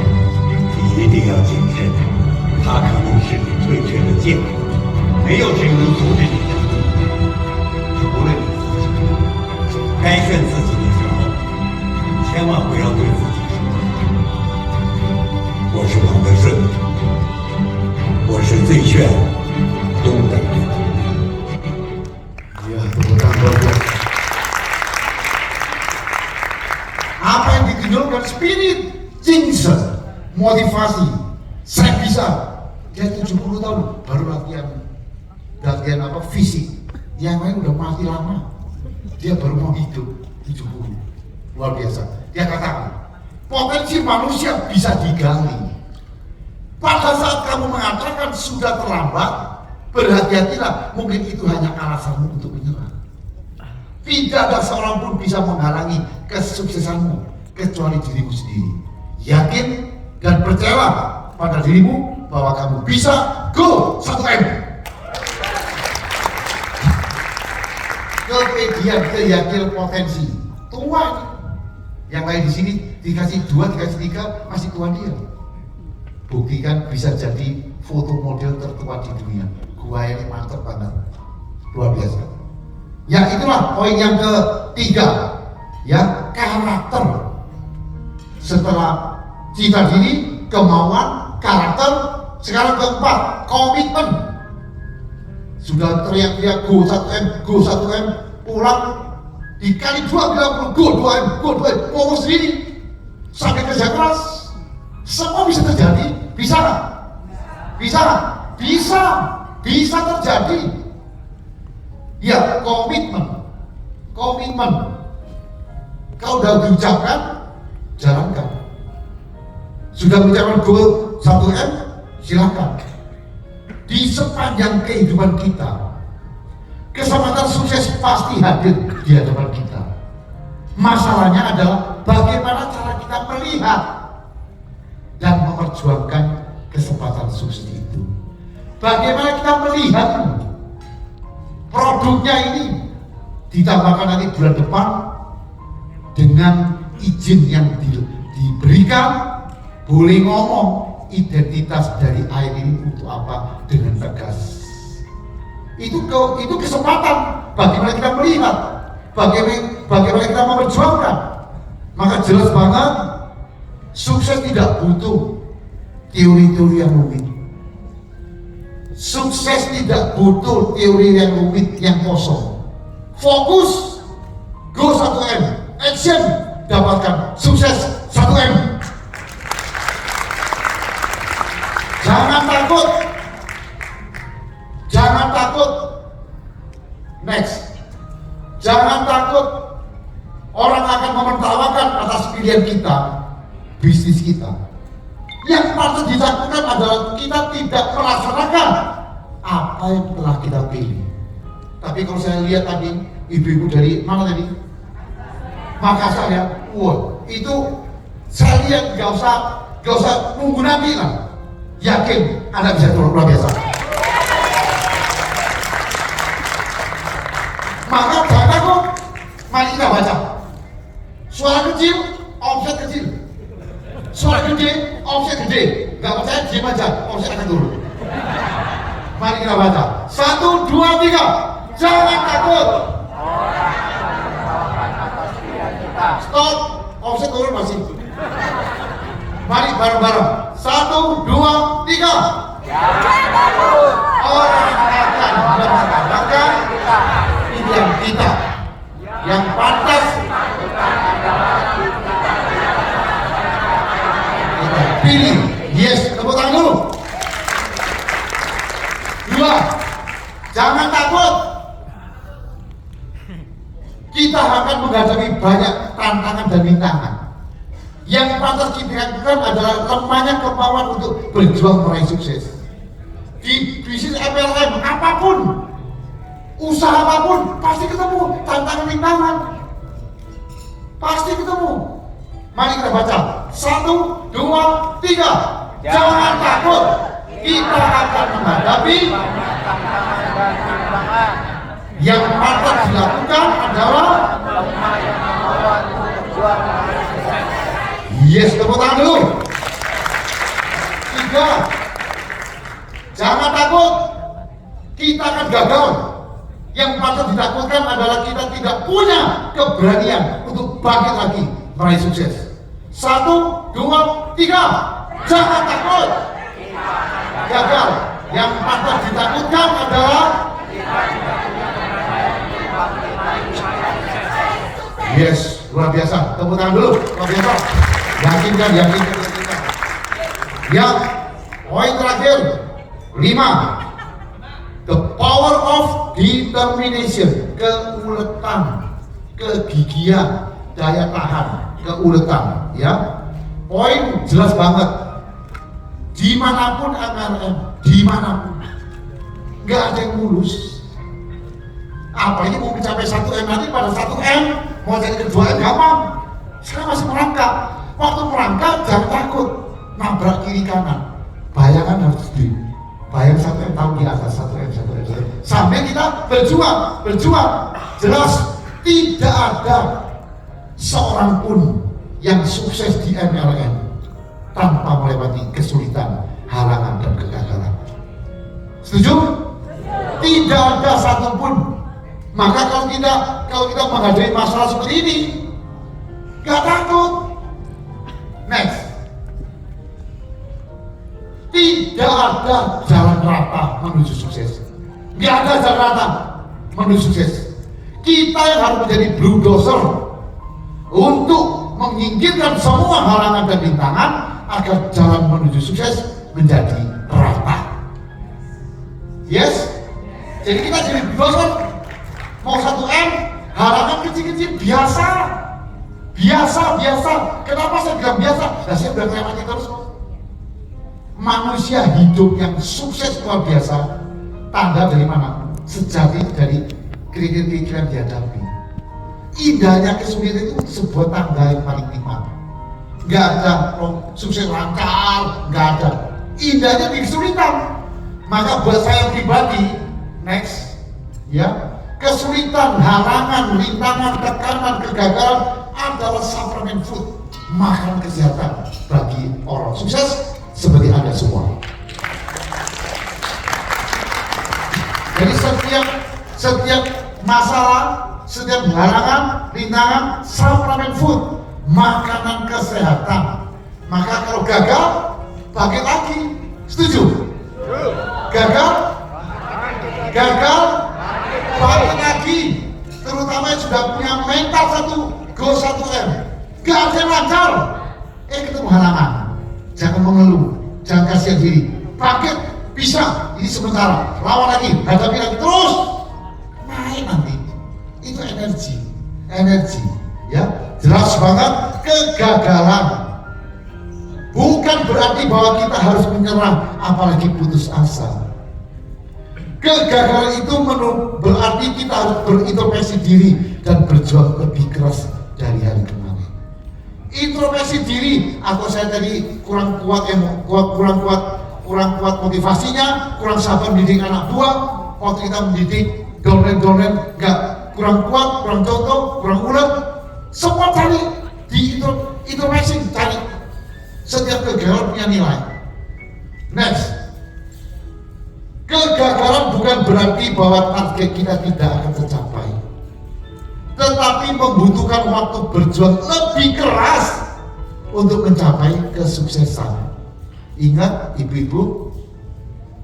你一定要谨慎，它可能是你退却的借口。没有谁能阻止你成功，除了你自己。该劝自己的时候，千万不要对自己说：“我是王德顺，我是最炫东北人。” Ya, tepuk tangan. Apa yang ditunjukkan spirit,精神, motivasi. Saya bisa. Dia 70 tahun baru latihan apa fisik, yang lain udah mati lama, dia baru mau hidup 70. Luar biasa. Dia katakan potensi manusia bisa digali. Pada saat kamu mengatakan sudah terlambat, berhati-hatilah, mungkin itu hanya alasanmu untuk menyerah. Tidak ada seorang pun bisa menghalangi kesuksesanmu kecuali dirimu sendiri. Yakin dan percayalah pada dirimu bahwa kamu bisa. Go 1M. Kepegian, keyakinan potensi tua. Yang lain di sini dikasih 2, dikasih 3, masih tua dia. Buktikan bisa jadi foto model tertua di dunia. Gua ini mantap banget, luar biasa. Ya itulah poin yang ketiga, ya karakter. Setelah cita diri, kemauan, karakter, sekarang keempat, komitmen. Sudah teriak-teriak go 1M, pulang dikali 2 bilang go 2M, ngomong sendiri sampai kerja keras, semua bisa terjadi. Bisa nggak? Bisa terjadi. Ya, komitmen. Kau udah diucapkan, jalankan. Sudah mengucapkan go 1M, silakan. Di sepanjang kehidupan kita, kesempatan sukses pasti hadir di hadapan kita. Masalahnya adalah bagaimana cara kita melihat dan memperjuangkan kesempatan sukses itu. Bagaimana kita melihat produknya ini, ditambahkan nanti bulan depan dengan izin yang diberikan, boleh ngomong identitas dari air ini untuk apa dengan tegas. Itu kesempatan bagaimana kita melihat, bagaimana kita memperjuangkan. Maka jelas banget sukses tidak butuh teori-teori yang rumit. Sukses tidak butuh teori yang rumit, yang kosong. Fokus, go 1M, action, dapatkan sukses 1M. Jangan takut, jangan takut. Next, jangan takut orang akan mementertawakan atas pilihan kita, bisnis kita. Yang patut ditakutkan adalah kita tidak melaksanakan apa yang telah kita pilih. Tapi kalau saya lihat tadi ibu-ibu dari mana tadi? Makassar ya, wah itu saya lihat gak usah nunggu nanti lah. Yakin Anda bisa luar biasa. Maka jangan takut. Mari kita baca. Suara kecil, omset kecil. Suara gede, omset gede. Gak percaya, diam aja, omset akan turun. Mari kita baca. 1, 2, 3. Jangan takut. Stop, omset turun masih. Mari bareng-bareng. 1, 2, 3. Jangan takut. Orang akan mengatakan pilihan kita yang pantas. Kita pilih. Yes, tepuk tangan dulu. 2. Jangan takut. Kita akan menghadapi banyak tantangan dan rintangan. Yang pantas kita lakukan adalah lemahnya kemauan untuk berjuang meraih sukses. Di bisnis MLM apapun, usaha apapun, pasti ketemu tantangan rintangan. Pasti ketemu. Mari kita baca. 1, 2, 3. Jangan takut. Kita akan menghadapi yang patut dilakukan adalah yes, tepuk tangan dulu. 3. Jangan takut. Kita akan gagal. Yang patut ditakutkan adalah kita tidak punya keberanian untuk bangkit lagi meraih sukses. 1, 2, 3. Jangan takut. Gagal. Yang patut ditakutkan adalah yes, luar biasa. Tepuk tangan dulu. Luar biasa. Yakinkan. Yang poin terakhir 5. The power of determination. Keuletan, kegigihan, daya tahan, keuletan. Ya, poin jelas banget. Dimanapun MLM, dimanapun, nggak ada yang mulus. Apalagi mau mencapai 1M nanti pada 1M mau jadi kedua M gampang. Sekarang masih merangkak. Waktu merangkak jangan takut nabrak kiri kanan. Bayangan harus gede. Bayang 1M tahun di atas 1M. Sampai kita berjuang. Jelas tidak ada seorang pun yang sukses di MLM tanpa melewati kesulitan, halangan dan kegagalan. Setuju? Tidak ada satupun. Maka kalau kita menghadapi masalah seperti ini, gak takut. Next. Tidak ada jalan rata menuju sukses. Gak ada jalan rata menuju sukses. Kita yang harus menjadi bulldozer untuk menyingkirkan semua halangan dan rintangan agar jalan menuju sukses menjadi rata. Yes? Jadi kita jadi bulldozer. Mau 1M, halangan kecil-kecil biasa. Kenapa saya bilang biasa? Nah, saya bilang lewati terus. Manusia hidup yang sukses luar biasa, tanda dari mana? Sejati dari kritik-kritik yang dihadapi. Indahnya kesulitan itu sebuah tanda yang paling nikmat. Gak ada sukses lancar, gak ada. Indahnya di kesulitan. Maka buat saya pribadi, next, ya, kesulitan, halangan, rintangan, tekanan, kegagalan adalah supplement food, makan kesehatan bagi orang sukses seperti Anda semua. Jadi setiap masalah, setiap halangan, rintangan, supplement food, makanan kesehatan. Maka kalau gagal, bangkit lagi. Setuju? Gagal? Gagal? Balik lagi. Terutama yang sudah punya mental go 1M. Gak ada yang lancar. Ketemu halangan. Jangan mengeluh, jangan kasihan diri. Bangkit, bisa. Ini sementara. Lawan lagi, hadapi lagi terus. Naik nanti. Itu energi. Ya, jelas banget kegagalan. Bukan berarti bahwa kita harus menyerah, apalagi putus asa. Kegagalan itu berarti kita harus berintrospeksi diri dan berjuang lebih keras dari hari kemarin. Introspeksi diri, atau saya tadi kurang kuat motivasinya, kurang sabar mendidik anak buah. Waktu kita mendidik dolen, nggak kurang kuat, kurang contoh, kurang ulet. Semua cari di introspeksi, cari. Setiap kegagalan punya nilai. Next, kegagalan bukan berarti bahwa target kita tidak akan tercapai, tetapi membutuhkan waktu berjuang lebih keras untuk mencapai kesuksesan. Ingat ibu-ibu,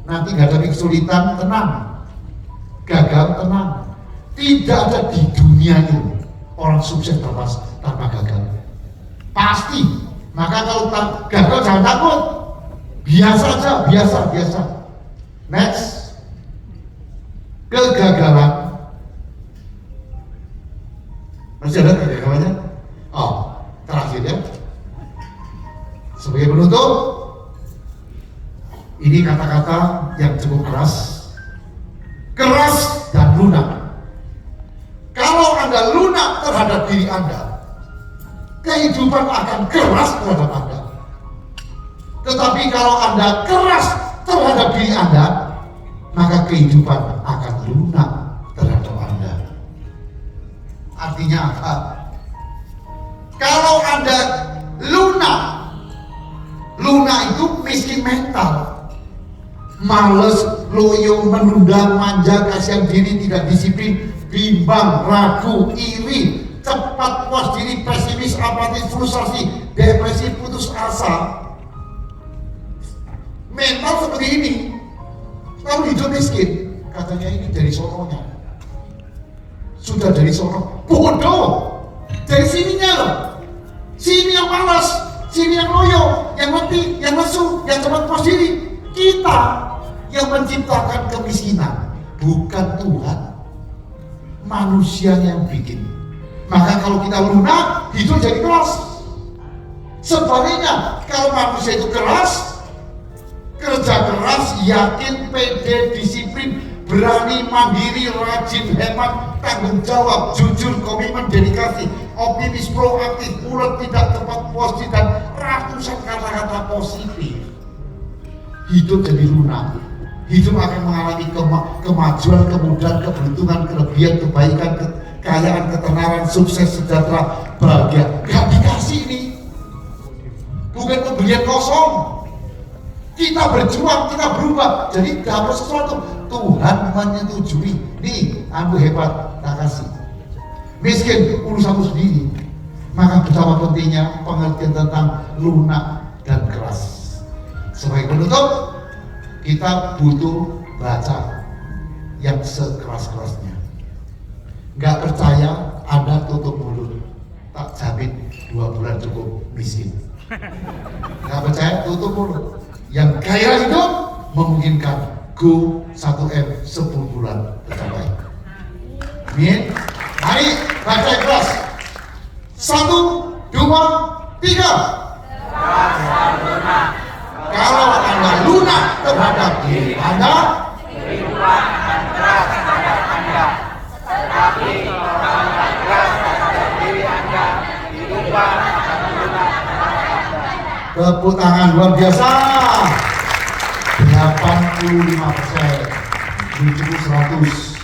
nanti menghadapi kesulitan, tenang. Gagal, tenang. Tidak ada di dunia ini orang sukses tanpa gagal. Pasti. Maka kalau gagal jangan takut. Biasa aja, biasa. Next. Kegagalan. Masih ada kegagalannya? Oh, terakhir ya. Sebagai penutup, ini kata-kata yang cukup keras dan lunak. Kalau Anda lunak terhadap diri Anda, kehidupan akan keras terhadap Anda. Tetapi kalau Anda keras terhadap diri Anda, maka kehidupan akan lunak terhadap Anda. Artinya apa? Kalau Anda lunak itu miskin mental, males, loyo, menunda, manja, kasihan diri, tidak disiplin, bimbang, ragu, iri, cepat puas diri, pesimis, apatis, frustasi, depresi, putus asa. Mental seperti ini. Lalu hidup miskin. Katanya ini dari sononya. Sudah dari sono. Bodoh. Dari sininya loh. Sini yang malas, sini yang loyo, yang mati, yang lesu, yang cepat puas diri. Kita yang menciptakan kemiskinan, bukan Tuhan. Manusia yang bikin. Maka kalau kita lunak, hidup jadi keras. Sebaliknya, kalau manusia itu keras, kerja keras, yakin, pede, disiplin, berani, mandiri, rajin, hemat, tanggung jawab, jujur, komitmen, dedikasi, optimis, proaktif, ulet, tidak tepat puas diri, dan ratusan kata-kata positif. Hidup jadi lunak. Hidup akan mengalami kemajuan, kemudahan, keberuntungan, kelebihan, kebaikan, kekayaan, ketenaran, sukses, sejahtera, bahagia. Gak dikasih ini. Bukan pemberian kosong. Kita berjuang, kita berubah. Jadi dapat sesuatu. Tuhan menyetujui. Nih, aku hebat, tak kasih. Miskin, urusanmu sendiri. Maka betapa pentingnya pengertian tentang lunak dan keras. Sebagai penutup, kita butuh baca yang sekeras-kerasnya. Nggak percaya, Anda tutup mulut. Tak jamin 2 bulan cukup miskin. Nggak percaya, tutup mulut. Yang gairah hidup memungkinkan go 1M 10 bulan tercapai. Amin. Mari baca keras. 1, 2, 3. Kalau Anda lunak terhadap diri Anda, kehidupan akan keras terhadap Anda. Tetapi kalau Anda keras terhadap diri Anda, kehidupan akan lunak terhadap Anda. tepuk tangan luar biasa. 85%, 100.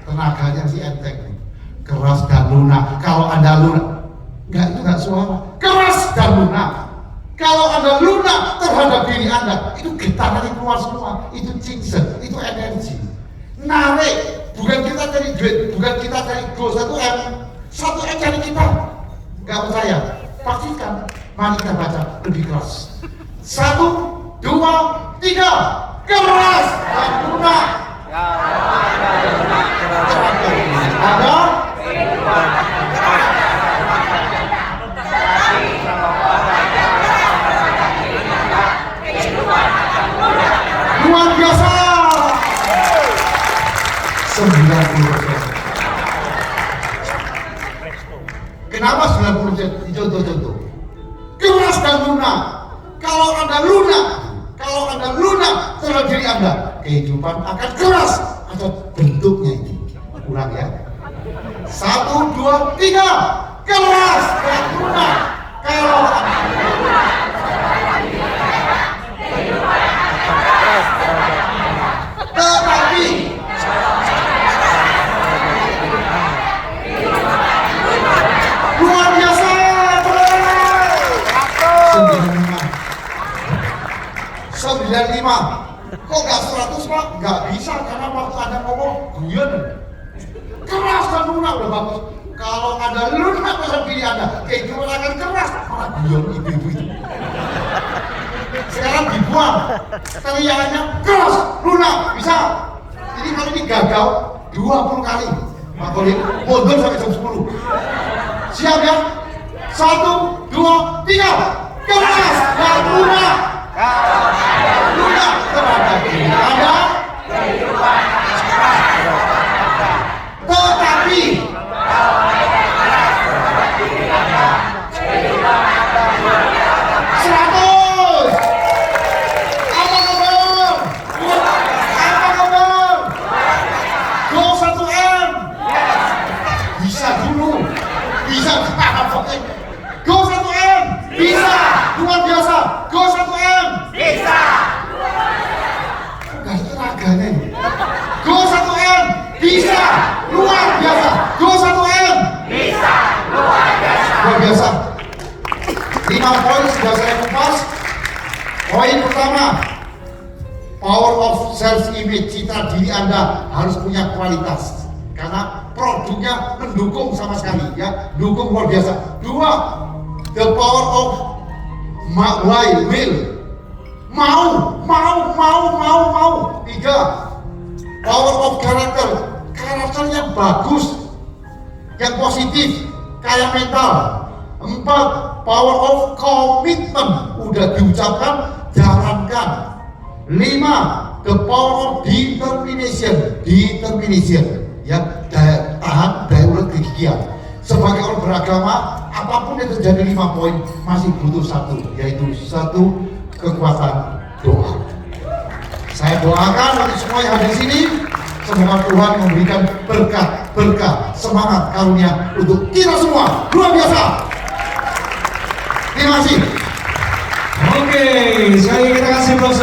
Tenaganya si enteng, keras dan lunak. Kalau Anda lunak, enggak suara. Keras dan lunak. Kalau Anda lunak terhadap diri Anda, itu getarannya keluar semua. Itu cincin, itu energi. Narik, bukan kita cari duit, bukan kita cari goal 1M. 1M cari kita. Enggak percaya? Pastikan. Mari kita baca lebih keras. 1, 2, 3. keras dan lunak. Ada luar biasa 90%. Kenapa 90%? Contoh-contoh keras dan lunak. Kalau Anda lunak terhadap diri Anda, kehidupan akan keras. Ada bentuknya ini. Ulang ya. 1, 2, 3. Keras dan lunak. Kalau Anda lunak, tetapi luar biasa. 95. Kok nggak 100 Pak? Nggak bisa karena waktu Anda ngomong guyon. Keras dan lunak udah bagus. Kalau Anda lunak pada diri Anda, kehidupan akan keras. Malah guyon ibu-ibu itu. Sekarang dibuang. Teriakannya keras, lunak, bisa. Jadi kalau ini gagal 20 kali. Pak Kolin, mundur sampai jam 10. Siap ya? 1, 2, 3. Keras dan lunak. Lunak terhadap diri Anda, tetapi biasa. 5 poin sudah saya kupas. Poin pertama, power of self image. Citra diri Anda harus punya kualitas karena produknya mendukung sama sekali ya, dukung luar biasa. 2, the power of will. Mau. 3, power of character. Karakter yang bagus, yang positif, kayak mental. 4, power of commitment. Udah diucapkan, jalankan. 5, the power of determination. Ya, tahan daya ulet kegigihan. Sebagai orang beragama, apapun yang terjadi 5 poin masih butuh 1, yaitu 1, kekuatan doa. Saya doakan untuk semua yang ada di sini, semoga Tuhan memberikan berkat, semangat, karunia untuk kita semua. Luar biasa. Terima kasih. Oke, sekali kita kasih Prof.